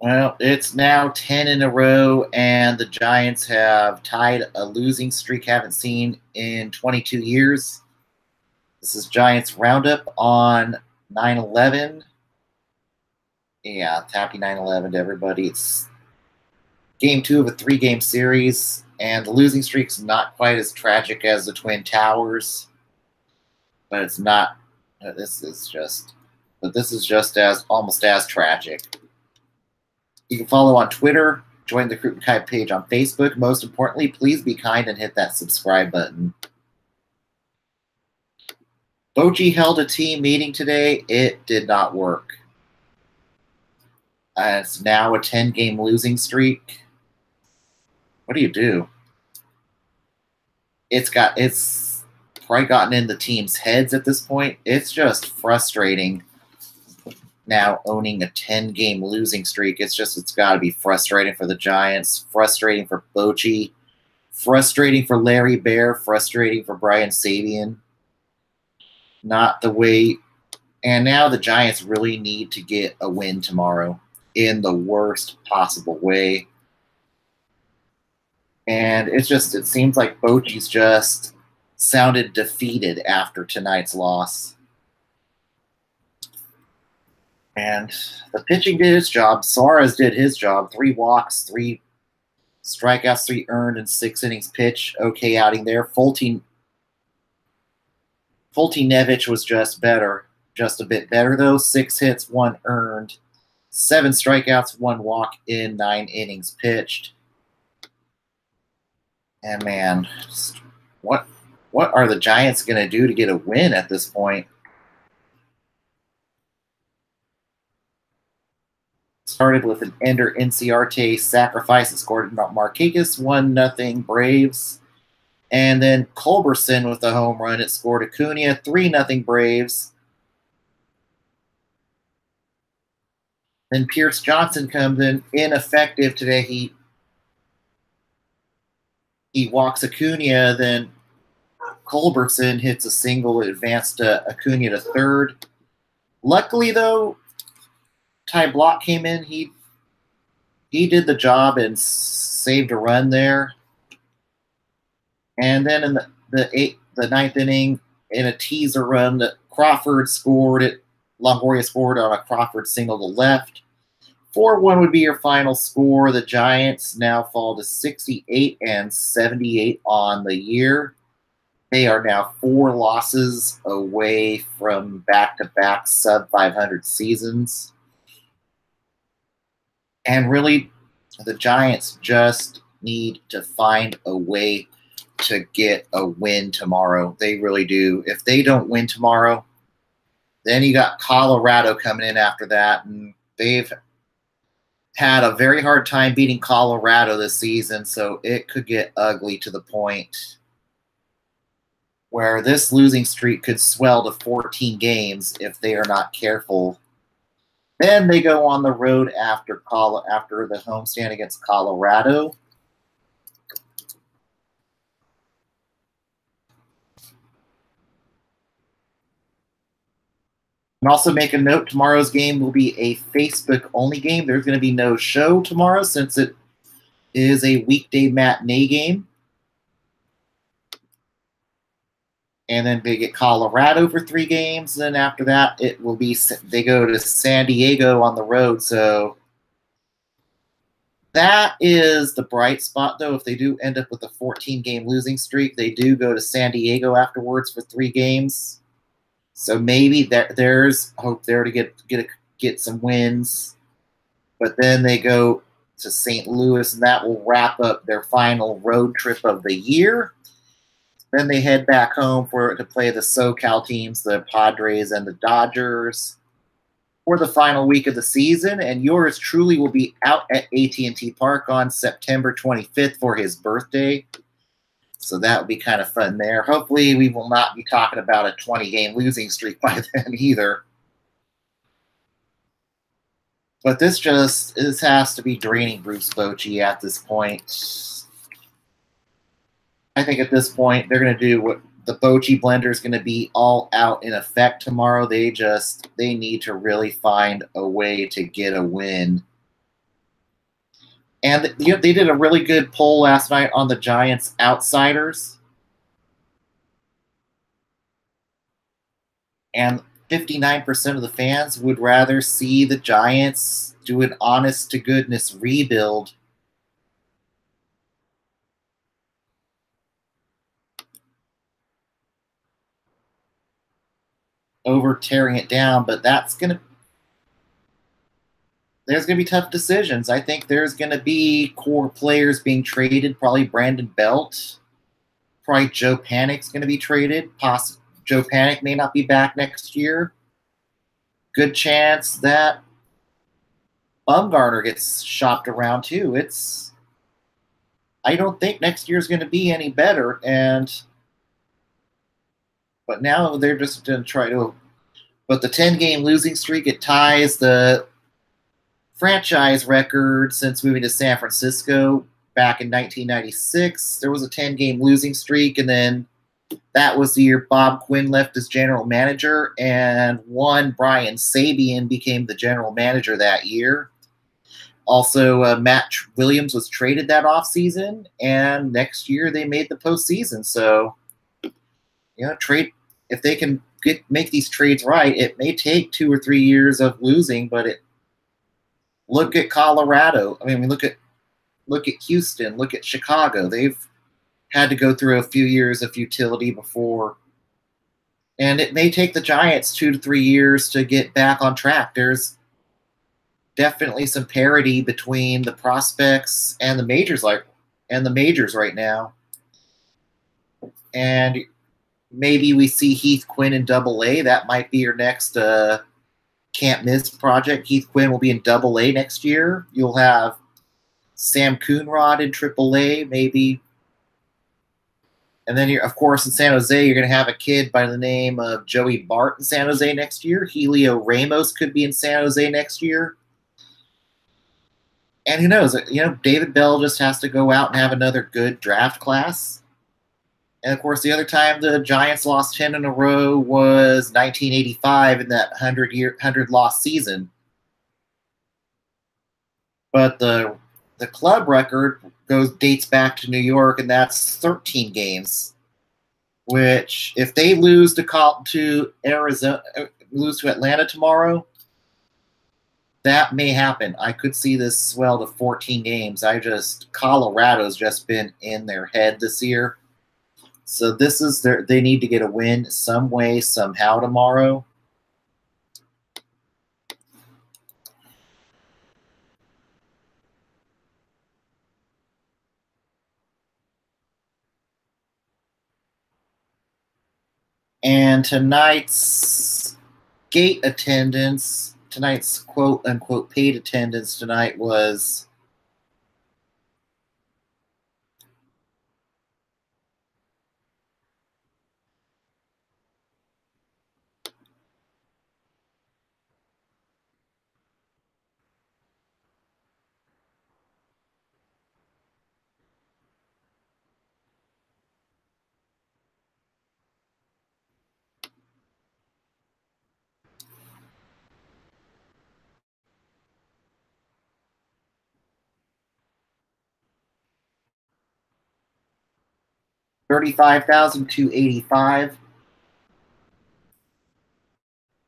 Well, it's now 10 in a row, and the Giants have tied a losing streak haven't seen in 22 years. This is Giants Roundup on 9/11. Yeah, happy 9/11 to everybody. It's game 2 of a 3-game series, and the losing streak's not quite as tragic as the Twin Towers, but it's not. This is just as almost as tragic. You can follow on Twitter, join the Crouton Kai page on Facebook. Most importantly, please be kind and hit that subscribe button. Bochy held a team meeting today. It did not work. It's now a 10-game losing streak. What do you do? It's probably gotten in the team's heads at this point. It's just frustrating now owning a 10-game losing streak. It's got to be frustrating for the Giants, frustrating for Bochy, frustrating for Larry Bear, frustrating for Brian Sabian. Not the way. And now the Giants really need to get a win tomorrow in the worst possible way. And it seems like Bochy's just sounded defeated after tonight's loss. And the pitching did its job. Suarez did his job. 3 walks, 3 strikeouts, 3 earned, and 6 innings pitched. Okay outing there. Nevich was just a bit better, though. 6 hits, 1 earned, 7 strikeouts, 1 walk in 9 innings pitched. And, man, what are the Giants going to do to get a win at this point? Started with an Ender Inciarte sacrifice that scored Markakis, 1-0 Braves. And then Culberson with a home run. It scored Acuna, 3-0 Braves. Then Pierce Johnson comes in, ineffective today. He walks Acuna, then Culberson hits a single, advanced Acuna to third. Luckily, though, Ty Block came in. He did the job and saved a run there. And then in the 9th inning, in a teaser run, that Crawford scored it. Longoria scored on a Crawford single to left. 4-1 would be your final score. The Giants now fall to 68-78 on the year. They are now 4 losses away from back-to-back sub-500 seasons. And really, the Giants just need to find a way to get a win tomorrow. They really do. If they don't win tomorrow, then you got Colorado coming in after that, and they've had a very hard time beating Colorado this season, so it could get ugly to the point where this losing streak could swell to 14 games if they are not careful. Then they go on the road after the homestand against Colorado. And also make a note, tomorrow's game will be a Facebook-only game. There's going to be no show tomorrow since it is a weekday matinee game. And then they get Colorado for 3 games. Then after that, they go to San Diego on the road. So that is the bright spot, though. If they do end up with a 14-game losing streak, they do go to San Diego afterwards for 3 games. So maybe there's hope there to get some wins. But then they go to St. Louis, and that will wrap up their final road trip of the year. Then they head back home to play the SoCal teams, the Padres and the Dodgers, for the final week of the season. And yours truly will be out at AT&T Park on September 25th for his birthday. So that would be kind of fun there. Hopefully we will not be talking about a 20-game losing streak by then either. But this has to be draining Bruce Bochy at this point. I think at this point they're going to do what the Bochy blender is going to be all out in effect tomorrow. They need to really find a way to get a win And they did a really good poll last night on the Giants outsiders. And 59% of the fans would rather see the Giants do an honest to goodness rebuild over tearing it down. But there's going to be tough decisions. I think there's going to be core players being traded, probably Brandon Belt. Probably Joe Panic's going to be traded. Joe Panic may not be back next year. Good chance that Bumgarner gets shopped around too. I don't think next year's going to be any better. But now they're just going to try to. But the 10-game losing streak, it ties the franchise record since moving to San Francisco back in 1996. There was a 10-game losing streak, and then that was the year Bob Quinn left as general manager, and Brian Sabian became the general manager that year. Also, Matt Williams was traded that offseason, and next year they made the postseason. So, if they can make these trades right, it may take 2 or 3 years of losing, but look at Colorado. I mean, look at Houston, look at Chicago. They've had to go through a few years of futility before. And it may take the Giants 2 to 3 years to get back on track. There's definitely some parity between the prospects and the majors right now. And maybe we see Heath Quinn in Double-A. That might be your next can't miss project. Heath Quinn will be in Double-A next year. You'll have Sam Coonrod in Triple-A, maybe. And then, of course, in San Jose, you're going to have a kid by the name of Joey Bart in San Jose next year. Helio Ramos could be in San Jose next year. And who knows? David Bell just has to go out and have another good draft class. And, of course, the other time the Giants lost 10 in a row was 1985 in that 100-loss season. But the club record dates back to New York, and that's 13 games. Which, if they lose to Atlanta tomorrow, that may happen. I could see this swell to 14 games. Colorado's just been in their head this year. So they need to get a win some way, somehow tomorrow. And tonight's quote unquote paid attendance tonight was $35,285.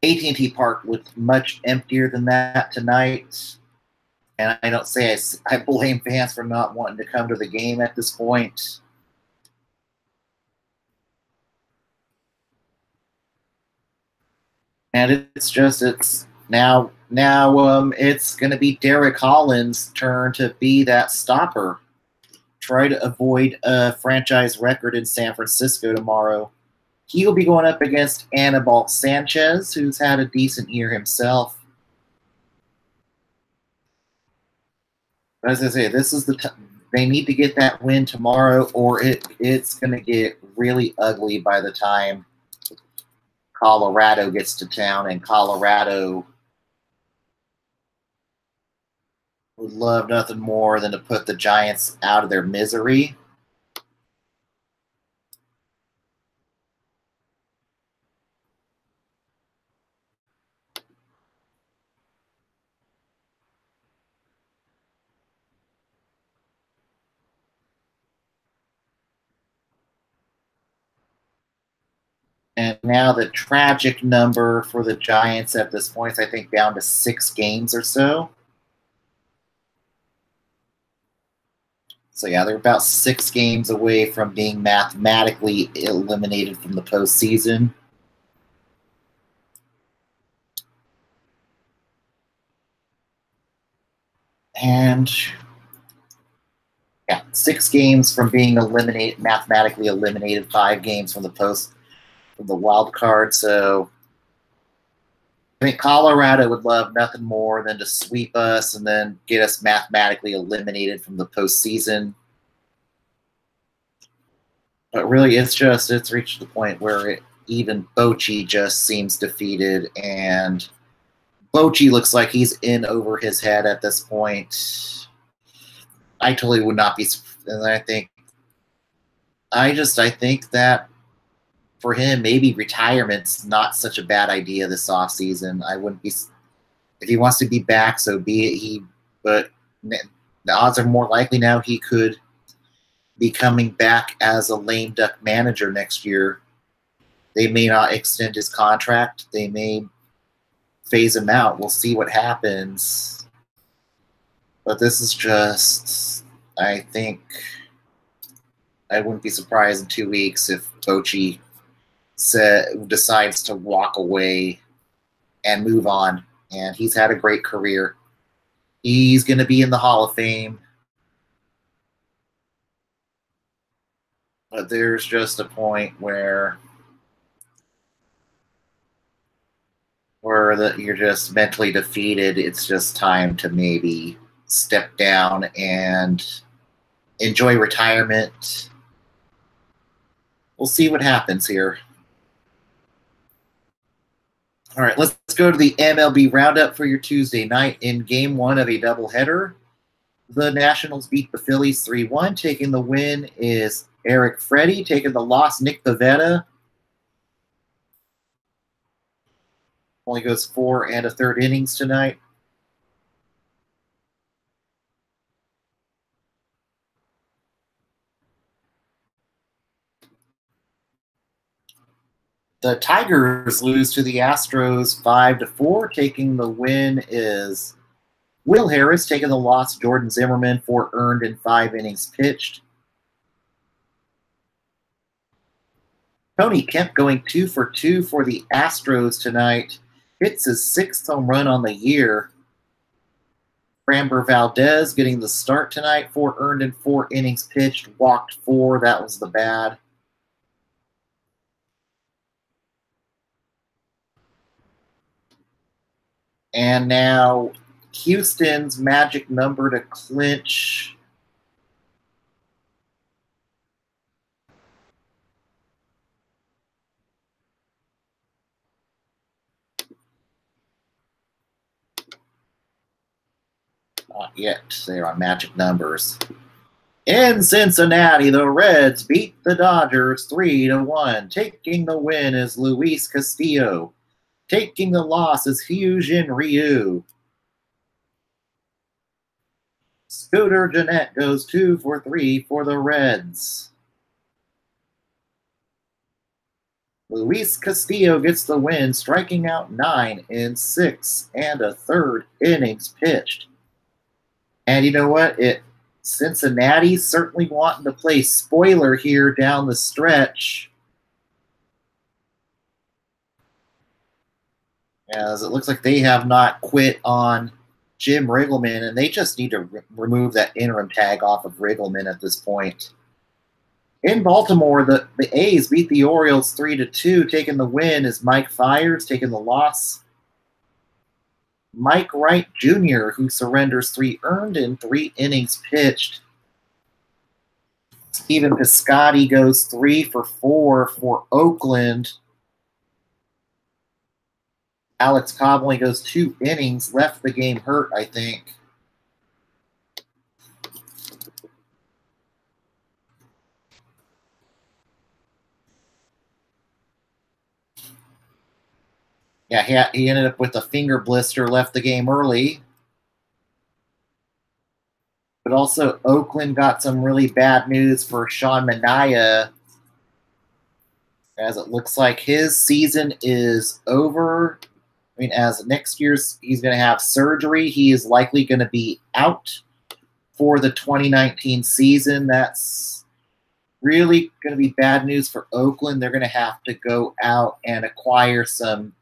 AT&T Park looked much emptier than that tonight. And I don't say I blame fans for not wanting to come to the game at this point. And it's now it's going to be Derek Holland's turn to be that stopper. Try to avoid a franchise record in San Francisco tomorrow. He'll be going up against Anibal Sanchez, who's had a decent year himself. But as I say, this is they need to get that win tomorrow, or it's going to get really ugly by the time Colorado gets to town, and Colorado would love nothing more than to put the Giants out of their misery. And now the tragic number for the Giants at this point is, I think, down to 6 games or so. So, yeah, they're about 6 games away from being mathematically eliminated from the postseason. And, yeah, 6 games from being mathematically eliminated, 5 games from the wild card. So, I think Colorado would love nothing more than to sweep us and then get us mathematically eliminated from the postseason. But really, it's reached the point where even Bochy just seems defeated, and Bochy looks like he's in over his head at this point. I totally would not be, and I think that for him, maybe retirement's not such a bad idea this offseason. I wouldn't be, if he wants to be back, so be it. But the odds are more likely now he could be coming back as a lame duck manager next year. They may not extend his contract. They may phase him out. We'll see what happens. But this is just, I think, I wouldn't be surprised in 2 weeks if Bochy decides to walk away and move on. And he's had a great career. He's going to be in the Hall of Fame. But there's just a point where you're just mentally defeated. It's just time to maybe step down and enjoy retirement. We'll see what happens here. All right, let's go to the MLB Roundup for your Tuesday night. In Game 1 of a doubleheader, the Nationals beat the Phillies 3-1. Taking the win is Eric Freddie. Taking the loss, Nick Pivetta. Only goes 4 1/3 innings tonight. The Tigers lose to the Astros 5-4. Taking the win is Will Harris. Taking the loss, Jordan Zimmerman. 4 earned in 5 innings pitched. Tony Kemp going 2 for 2 for the Astros tonight. Hits his 6th home run on the year. Framber Valdez getting the start tonight. 4 earned in 4 innings pitched. Walked 4. That was the bad. And now Houston's magic number to clinch. Not yet. They're on magic numbers. In Cincinnati, the Reds beat the Dodgers 3-1. Taking the win is Luis Castillo. Taking the loss is Hyun-Jin Ryu. Scooter Gennett goes 2 for 3 for the Reds. Luis Castillo gets the win, striking out 9 in 6 1/3 innings pitched. And you know what? Cincinnati's certainly wanting to play spoiler here down the stretch. As it looks like they have not quit on Jim Riggleman, and they just need to remove that interim tag off of Riggleman at this point. In Baltimore, the A's beat the Orioles 3-2. Taking the win is Mike Fiers. Taking the loss, Mike Wright Jr., who surrenders 3 earned in 3 innings pitched. Stephen Piscotty goes 3 for 4 for Oakland. Alex Cobb only goes 2 innings, left the game hurt, I think. Yeah, he ended up with a finger blister, left the game early. But also, Oakland got some really bad news for Sean Manaea. as it looks like his season is over. I mean, as next year's, he's going to have surgery. He is likely going to be out for the 2019 season. That's really going to be bad news for Oakland. They're going to have to go out and acquire some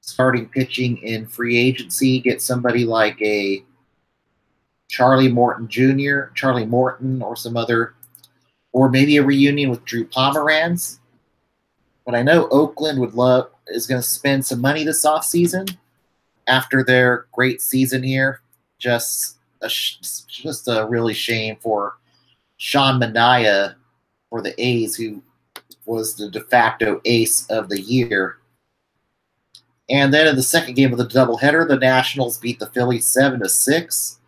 starting pitching in free agency, get somebody like a Charlie Morton, or some other, or maybe a reunion with Drew Pomeranz. But I know Oakland is going to spend some money this offseason after their great season here. Just a really shame for Sean Manaea for the A's, who was the de facto ace of the year. And then in the second game of the doubleheader, the Nationals beat the Phillies 7-6.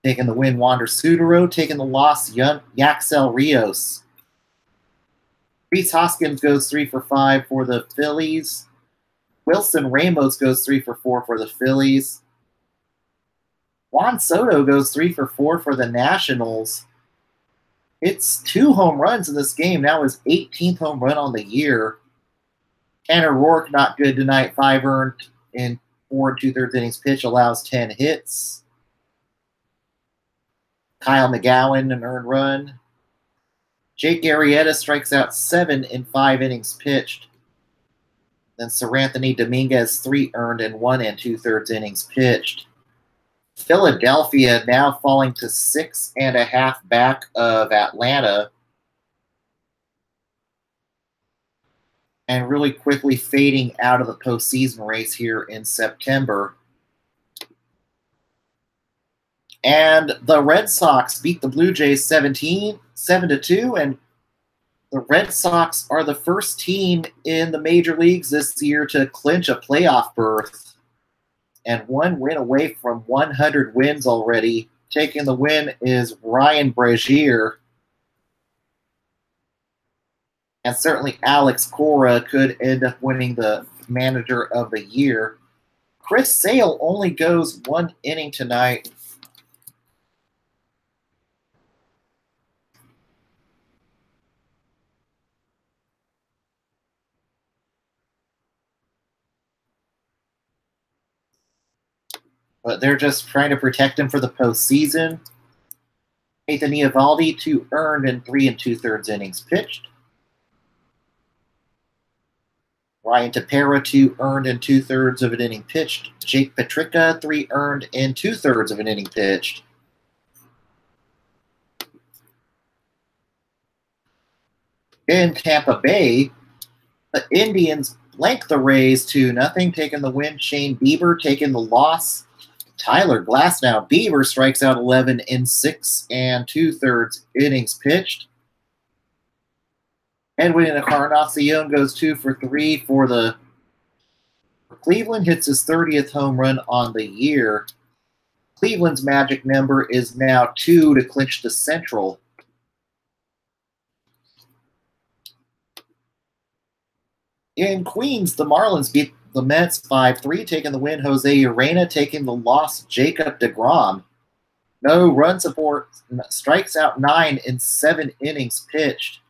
Taking the win, Wander Sudero. Taking the loss, Yaxel Rios. Rhys Hoskins goes 3 for 5 for the Phillies. Wilson Ramos goes 3 for 4 for the Phillies. Juan Soto goes 3 for 4 for the Nationals. It's 2 home runs in this game. Now his 18th home run on the year. Tanner Roark, not good tonight. 5 earned in 4 2/3 innings pitch, allows 10 hits. Kyle McGowan, an earned run. Jake Arrieta strikes out 7 in 5 innings pitched. Then Seranthony Dominguez, 3 earned in 1 2/3 innings pitched. Philadelphia now falling to 6.5 back of Atlanta. And really quickly fading out of the postseason race here in September. And the Red Sox beat the Blue Jays 7-2, and the Red Sox are the first team in the major leagues this year to clinch a playoff berth, and 1 win away from 100 wins already. Taking the win is Ryan Brazier. And certainly Alex Cora could end up winning the Manager of the Year. Chris Sale only goes 1 inning tonight. But they're just trying to protect him for the postseason. Nathan Eovaldi, 2 earned in 3 2/3 innings pitched. Ryan Tepera, 2 earned in 2/3 of an inning pitched. Jake Petricka, 3 earned in 2/3 of an inning pitched. In Tampa Bay, the Indians blank the Rays 2-0, taking the win. Shane Bieber taking the loss. Tyler Glasnow. Bieber strikes out 11 in 6 2/3 innings pitched. Edwin Encarnacion goes 2 for 3 for Cleveland, hits his 30th home run on the year. Cleveland's magic number is now 2 to clinch the Central. In Queens, the Marlins beat the Mets 5-3, taking the win. Jose Urena taking the loss. Jacob deGrom. No run support, strikes out 9 in 7 innings pitched.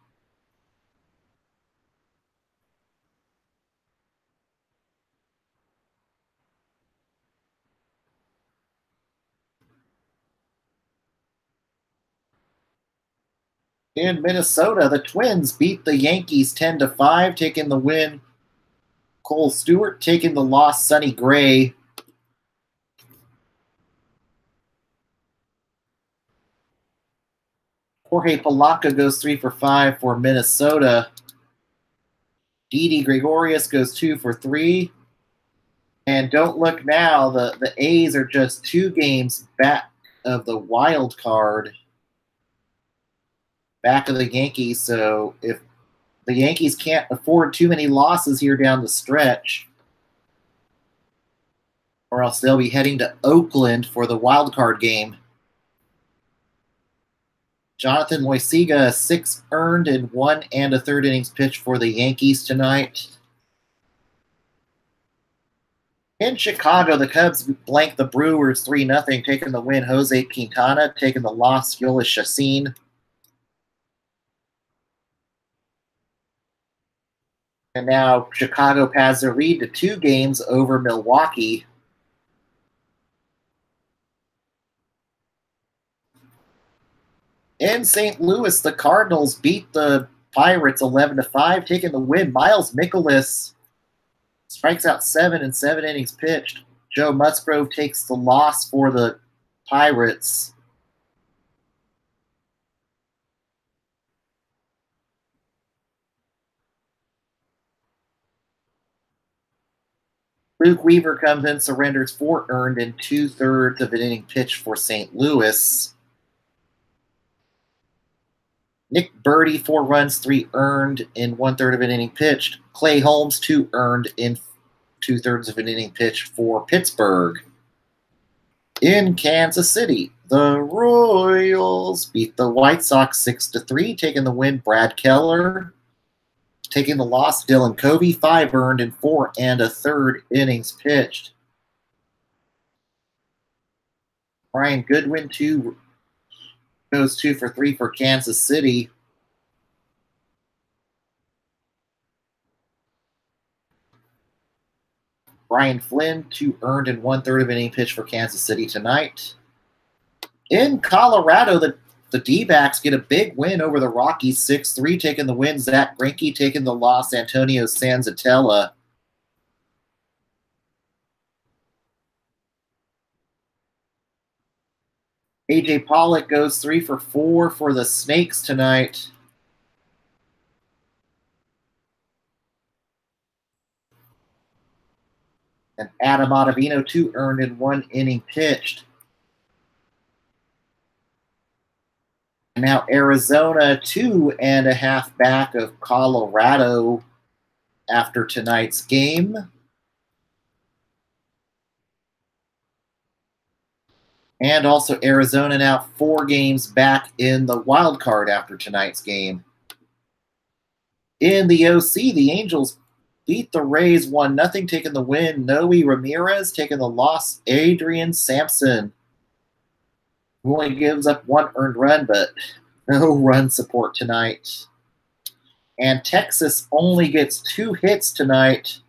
In Minnesota, the Twins beat the Yankees 10-5, taking the win. Cole Stewart taking the loss. Sonny Gray. Jorge Polanco goes 3 for 5 for Minnesota. Didi Gregorius goes 2 for 3. And don't look now, the A's are just 2 games back of the wild card, back of the Yankees. So if the Yankees can't afford too many losses here down the stretch, or else they'll be heading to Oakland for the wild card game. Jonathan Loisiga, 6 earned in 1 1/3 innings pitched for the Yankees tonight. In Chicago, the Cubs blanked the Brewers 3-0, taking the win. Jose Quintana taking the loss. Yolis Chacin. And now Chicago has their lead to 2 games over Milwaukee. In St. Louis, the Cardinals beat the Pirates 11-5, taking the win. Miles Mikolas strikes out 7 in 7 innings pitched. Joe Musgrove takes the loss for the Pirates. Luke Weaver comes in, surrenders 4 earned in 2/3 of an inning pitched for St. Louis. Nick Birdie, 4 runs, 3 earned in 1/3 of an inning pitched. Clay Holmes, 2 earned in 2/3 of an inning pitched for Pittsburgh. In Kansas City, the Royals beat the White Sox 6-3, taking the win. Brad Keller. Taking the loss, Dylan Covey, 5 earned in 4 1/3 innings pitched. Brian Goodwin, goes 2 for 3 for Kansas City. Brian Flynn, 2 earned in 1/3 of an inning pitched for Kansas City tonight. In Colorado, the D-backs get a big win over the Rockies, 6-3, taking the win. Zach Greinke taking the loss. Antonio Sanzatella. A.J. Pollock goes 3 for 4 for the Snakes tonight. And Adam Ottavino, 2 earned in 1 inning pitched. And now Arizona, 2.5 back of Colorado after tonight's game. And also Arizona now 4 games back in the wild card after tonight's game. In the OC, the Angels beat the Rays 1-0, taking the win. Noe Ramirez taking the loss. Adrian Sampson, who only gives up 1 earned run, but no run support tonight. And Texas only gets 2 hits tonight.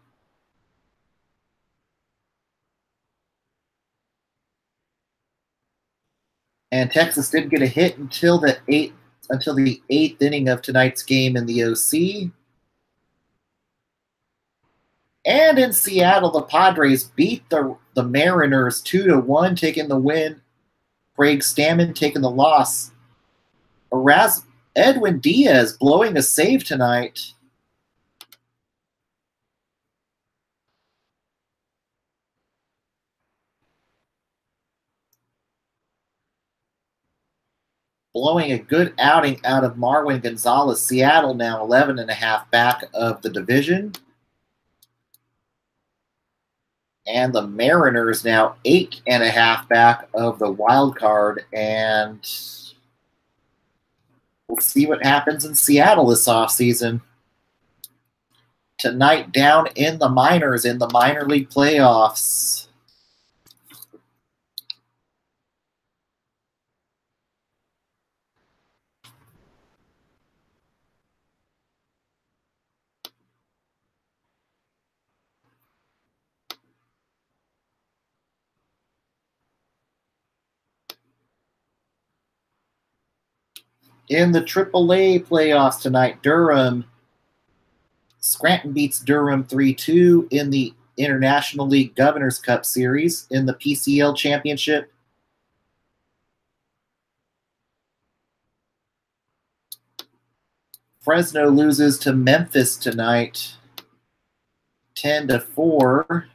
And Texas didn't get a hit until the 8th inning of tonight's game in the OC. And in Seattle, the Padres beat the Mariners 2-1, taking the win. Craig Stammen taking the loss. Edwin Diaz blowing a save tonight. Blowing a good outing out of Marwin Gonzalez. Seattle now 11.5 back of the division. And the Mariners now 8.5 back of the wild card. And we'll see what happens in Seattle this offseason. Tonight, down in the minors in the minor league playoffs. In the AAA playoffs tonight, Scranton beats Durham 3-2 in the International League Governors Cup Series. In the PCL Championship, Fresno loses to Memphis tonight 10-4.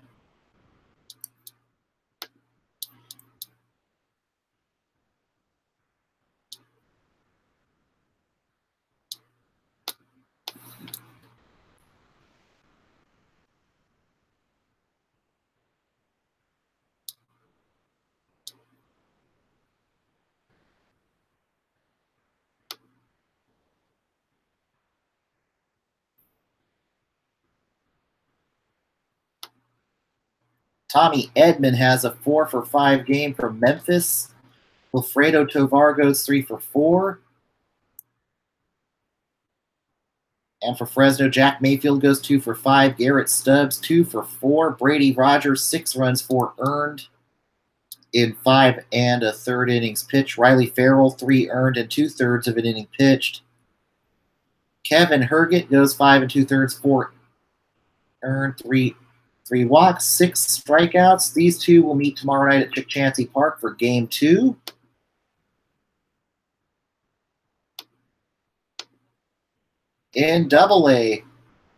Tommy Edman has a 4 for 5 game for Memphis. Wilfredo Tovar goes 3 for 4. And for Fresno, Jack Mayfield goes 2 for 5. Garrett Stubbs, 2 for 4. Brady Rogers, 6 runs, 4 earned in 5 1/3 innings pitched. Riley Farrell, 3 earned and 2/3 of an inning pitched. Kevin Herget goes 5 2/3, 4 earned, 3 walks, 6 strikeouts. These two will meet tomorrow night at Chansey Park for Game 2. In Double-A,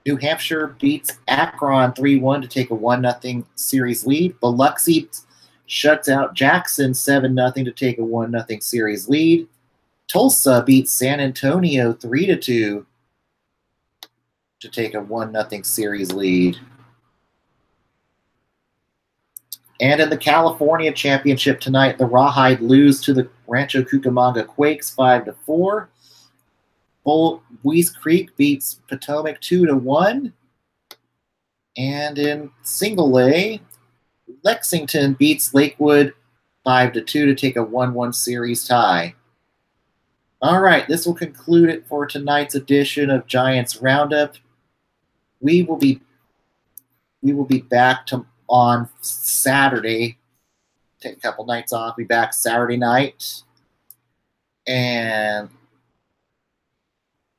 New Hampshire beats Akron 3-1 to take a 1-0 series lead. Biloxi shuts out Jackson 7-0 to take a 1-0 series lead. Tulsa beats San Antonio 3-2 to take a 1-0 series lead. And in the California Championship tonight, the Rawhide lose to the Rancho Cucamonga Quakes 5-4. Weiss Creek beats Potomac 2-1. And in Single A, Lexington beats Lakewood 5-2 to take a 1-1 series tie. All right, this will conclude it for tonight's edition of Giants Roundup. We will be back on Saturday. Take a couple nights off. Be back Saturday night. And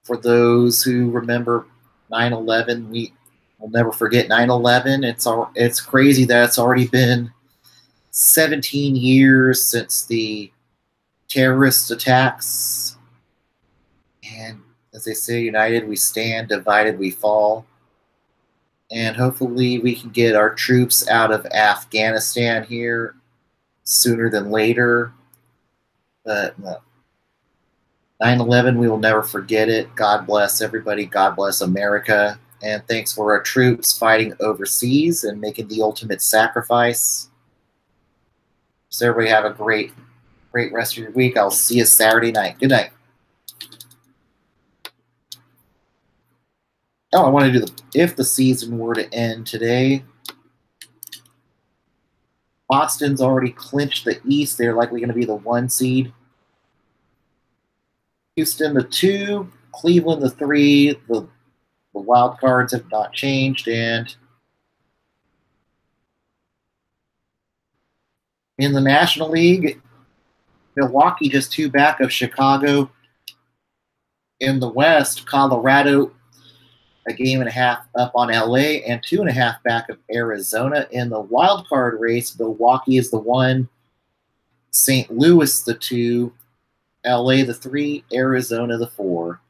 for those who remember 9/11, we will never forget 9/11. It's crazy that it's already been 17 years since the terrorist attacks. And as they say, united we stand, divided we fall. And hopefully we can get our troops out of Afghanistan here sooner than later. But 9/11, we will never forget it. God bless everybody. God bless America. And thanks for our troops fighting overseas and making the ultimate sacrifice. So everybody have a great rest of your week. I'll see you Saturday night. Good night. Oh, I want to do if the season were to end today. Boston's already clinched the East. They're likely going to be the 1 seed. Houston the 2, Cleveland the 3. The wild cards have not changed. And in the National League, Milwaukee just 2 back of Chicago. In the West, Colorado a 1.5 up on LA and 2.5 back of Arizona. In the wild card race, Milwaukee is the 1, St. Louis the 2, LA the 3, Arizona the 4.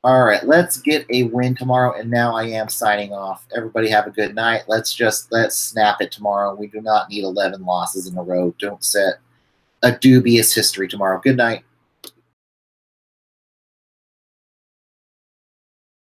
All right, let's get a win tomorrow. And now I am signing off. Everybody have a good night. Let's snap it tomorrow. We do not need 11 losses in a row. Don't set a dubious history tomorrow. Good night.